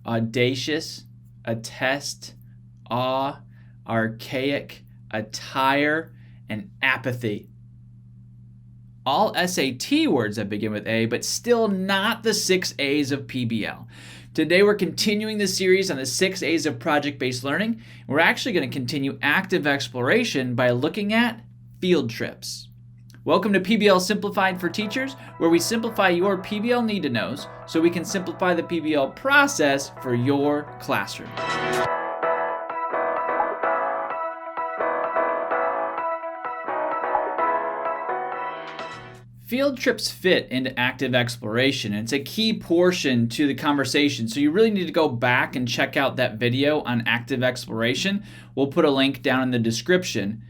audacious, attest, archaic, attire, and apathy. All SAT words that begin with A, but still not the 6 A's of PBL. Today we're continuing the series on the 6 A's of project-based learning. We're actually going to continue active exploration by looking at field trips. Welcome to PBL Simplified for Teachers, where we simplify your PBL need-to-knows so we can simplify the PBL process for your classroom. Field trips fit into active exploration, and it's a key portion to the conversation. So you really need to go back and check out that video on active exploration. We'll put a link down in the description,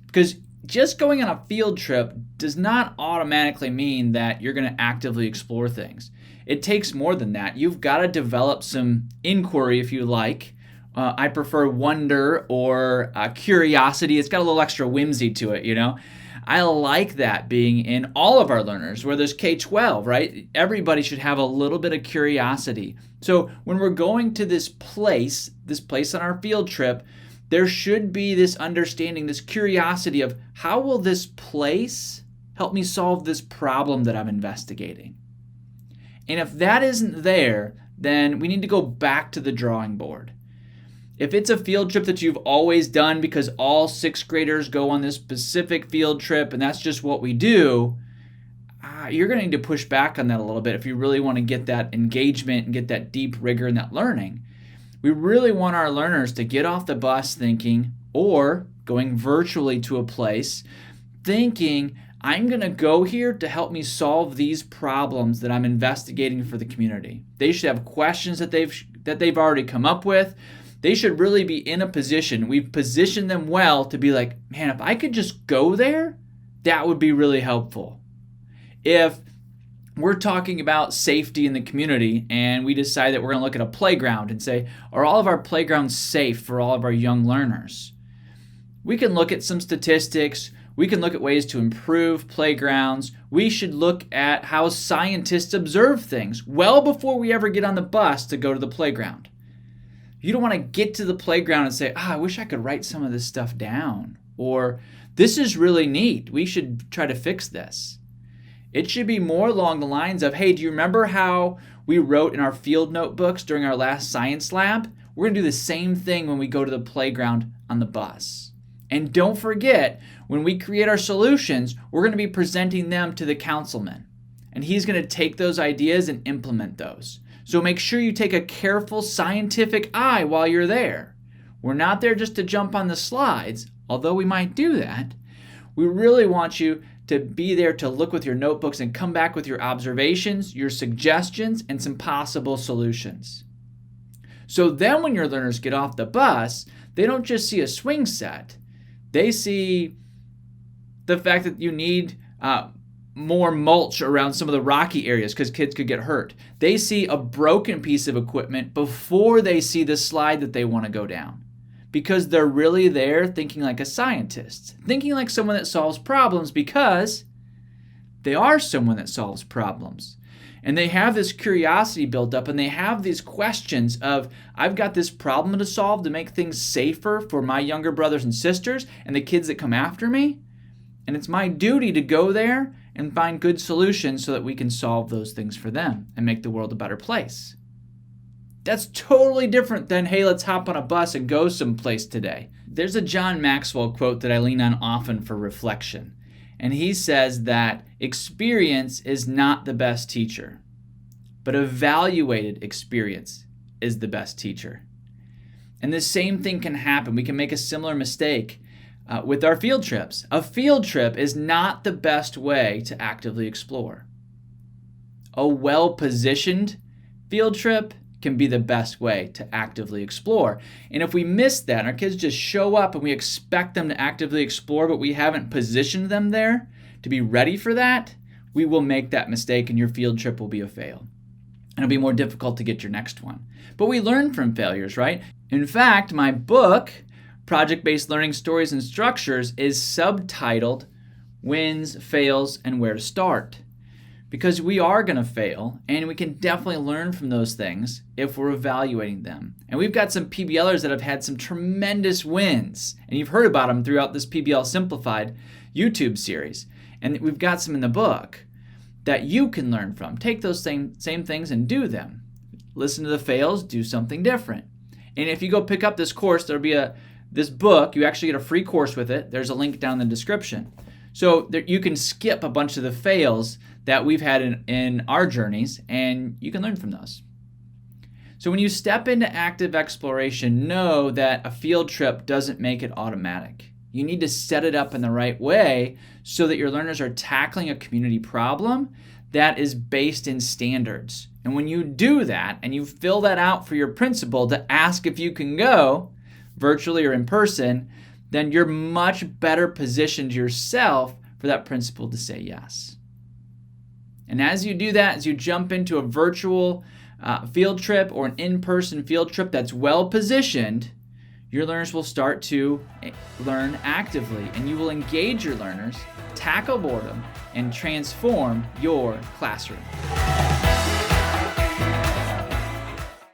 because just going on a field trip does not automatically mean that you're going to actively explore things. It takes more than that. You've got to develop some inquiry, if you like. I prefer wonder or curiosity. It's got a little extra whimsy to it, you know. I like that being in all of our learners, where there's K-12, right? Everybody should have a little bit of curiosity. So when we're going to this place on our field trip, there should be this understanding, this curiosity of how will this place help me solve this problem that I'm investigating? And if that isn't there, then we need to go back to the drawing board. If it's a field trip that you've always done because all 6th graders go on this specific field trip and that's just what we do, you're going to need to push back on that a little bit if you really want to get that engagement and get that deep rigor in that learning. We really want our learners to get off the bus thinking, or going virtually to a place, thinking, I'm going to go here to help me solve these problems that I'm investigating for the community. They should have questions that they've already come up with. They should really be in a position, we've positioned them well to be like, man, if I could just go there, that would be really helpful. If we're talking about safety in the community and we decide that we're going to look at a playground and say, are all of our playgrounds safe for all of our young learners? We can look at some statistics. We can look at ways to improve playgrounds. We should look at how scientists observe things well before we ever get on the bus to go to the playground. You don't want to get to the playground and say, I wish I could write some of this stuff down. Or, this is really neat. We should try to fix this. It should be more along the lines of, hey, do you remember how we wrote in our field notebooks during our last science lab? We're going to do the same thing when we go to the playground on the bus. And don't forget, when we create our solutions, we're going to be presenting them to the councilman. And he's going to take those ideas and implement those. So make sure you take a careful scientific eye while you're there. We're not there just to jump on the slides, although we might do that. We really want you to be there to look with your notebooks and come back with your observations, your suggestions, and some possible solutions. So then when your learners get off the bus, they don't just see a swing set. They see the fact that you need more mulch around some of the rocky areas because kids could get hurt. They see a broken piece of equipment before they see the slide that they want to go down, because they're really there thinking like a scientist, thinking like someone that solves problems, because they are someone that solves problems. And they have this curiosity built up, and they have these questions of, I've got this problem to solve to make things safer for my younger brothers and sisters and the kids that come after me. And it's my duty to go there and find good solutions so that we can solve those things for them and make the world a better place. That's totally different than, hey, let's hop on a bus and go someplace today. There's a John Maxwell quote that I lean on often for reflection. And he says that experience is not the best teacher, but evaluated experience is the best teacher. And the same thing can happen. We can make a similar mistake with our field trips. A field trip is not the best way to actively explore. A well-positioned field trip can be the best way to actively explore. And if we miss that, and our kids just show up and we expect them to actively explore, but we haven't positioned them there to be ready for that, we will make that mistake and your field trip will be a fail. And it'll be more difficult to get your next one. But we learn from failures, right? In fact, my book, Project-Based Learning Stories and Structures, is subtitled Wins, Fails, and Where to Start. because we are going to fail, and we can definitely learn from those things if we're evaluating them. And we've got some PBLers that have had some tremendous wins, and you've heard about them throughout this PBL Simplified YouTube series. And we've got some in the book that you can learn from. Take those same things and do them. Listen to the fails, do something different. And if you go pick up this course, there'll be this book. You actually get a free course with it. There's a link down in the description. So you can skip a bunch of the fails that we've had in our journeys, and you can learn from those. So when you step into active exploration, know that a field trip doesn't make it automatic. You need to set it up in the right way so that your learners are tackling a community problem that is based in standards. And when you do that and you fill that out for your principal to ask if you can go, virtually or in person, then you're much better positioned yourself for that principal to say yes. And as you do that, as you jump into a virtual field trip or an in-person field trip that's well positioned, your learners will start to learn actively, and you will engage your learners, tackle boredom, and transform your classroom.